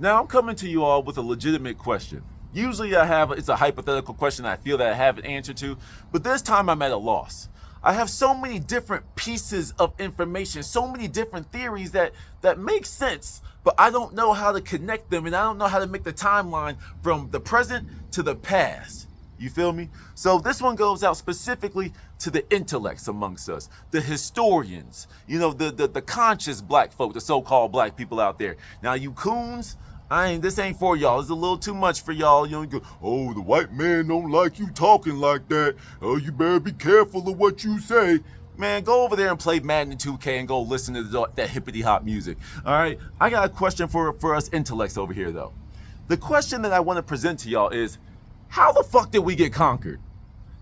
Now I'm coming to you all with a legitimate question. Usually it's a hypothetical question I feel that I have an answer to, but this time I'm at a loss. I have so many different pieces of information, so many different theories that make sense, but I don't know how to connect them, and I don't know how to make the timeline from the present to the past. You feel me? So this one goes out specifically to the intellects amongst us, the historians, the conscious black folk, the so-called black people out there. Now you coons, this ain't for y'all. It's a little too much for y'all. You go, oh, the white man don't like you talking like that. Oh, you better be careful of what you say. Man, go over there and play Madden 2K and go listen to that hippity hop music. All right, I got a question for us intellects over here though. The question that I want to present to y'all is, how the fuck did we get conquered?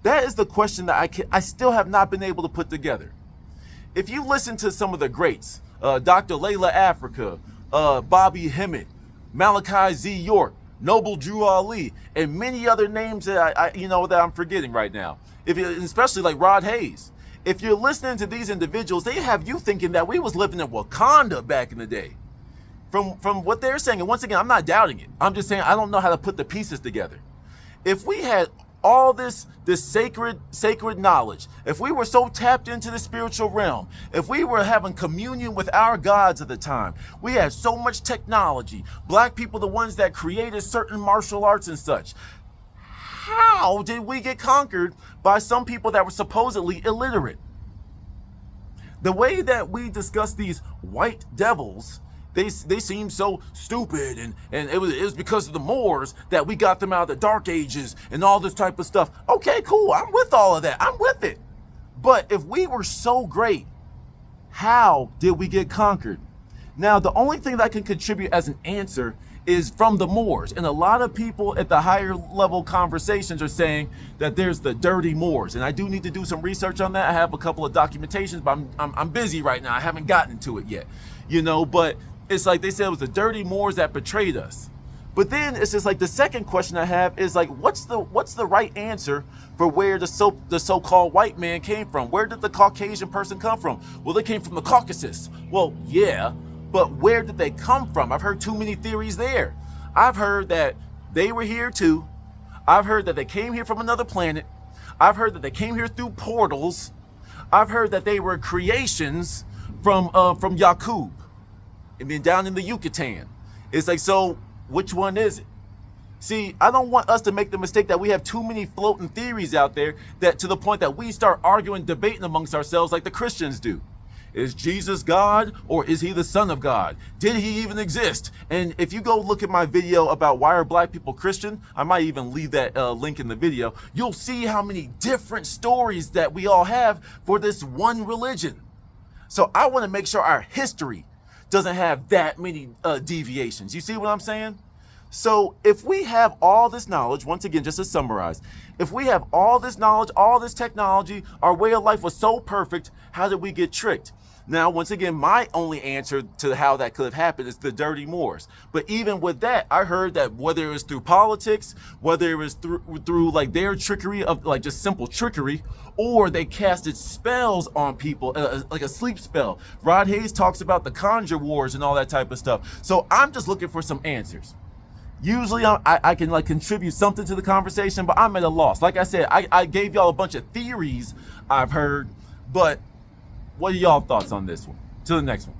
That is the question that I still have not been able to put together. If you listen to some of the greats, Dr. Layla Africa, Bobby Hemmett, Malachi Z. York, Noble Drew Ali, and many other names that that I'm forgetting right now. Especially like Rod Hayes. If you're listening to these individuals, they have you thinking that we was living in Wakanda back in the day. From what they're saying, and once again, I'm not doubting it. I'm just saying I don't know how to put the pieces together. If we had all this sacred knowledge, if we were so tapped into the spiritual realm, if we were having communion with our gods at the time, we had so much technology, black people, the ones that created certain martial arts and such, how did we get conquered by some people that were supposedly illiterate? The way that we discuss these white devils, they seem so stupid, and it was because of the Moors that we got them out of the Dark Ages and all this type of stuff. Okay, cool, I'm with all of that, I'm with it. But if we were so great, how did we get conquered? Now, the only thing that I can contribute as an answer is from the Moors, and a lot of people at the higher level conversations are saying that there's the dirty Moors, and I do need to do some research on that. I have a couple of documentations, but I'm busy right now. I haven't gotten to it yet, but it's like they said it was the dirty Moors that betrayed us. But then it's just like the second question I have is like, what's the right answer for where the so-called white man came from? Where did the Caucasian person come from? Well, they came from the Caucasus. Well, yeah, but where did they come from? I've heard too many theories there. I've heard that they were here too. I've heard that they came here from another planet. I've heard that they came here through portals. I've heard that they were creations from Yakub. I mean, down in the Yucatan. It's like, so which one is it? See, I don't want us to make the mistake that we have too many floating theories out there that to the point that we start arguing, debating amongst ourselves like the Christians do. Is Jesus God, or is he the Son of God? Did he even exist? And if you go look at my video about why are black people Christian, I might even leave that link in the video, you'll see how many different stories that we all have for this one religion. So I want to make sure our history doesn't have that many deviations. You see what I'm saying? So if we have all this knowledge, once again, just to summarize, if we have all this knowledge, all this technology, our way of life was so perfect, how did we get tricked? Now, once again, my only answer to how that could have happened is the dirty Moors. But even with that, I heard that whether it was through politics, whether it was through like their trickery of like just simple trickery, or they casted spells on people, like a sleep spell. Rod Hayes talks about the conjure wars and all that type of stuff. So I'm just looking for some answers. Usually I can like contribute something to the conversation, but I'm at a loss. Like I said, I gave y'all a bunch of theories I've heard, but what are y'all thoughts on this one? To the next one.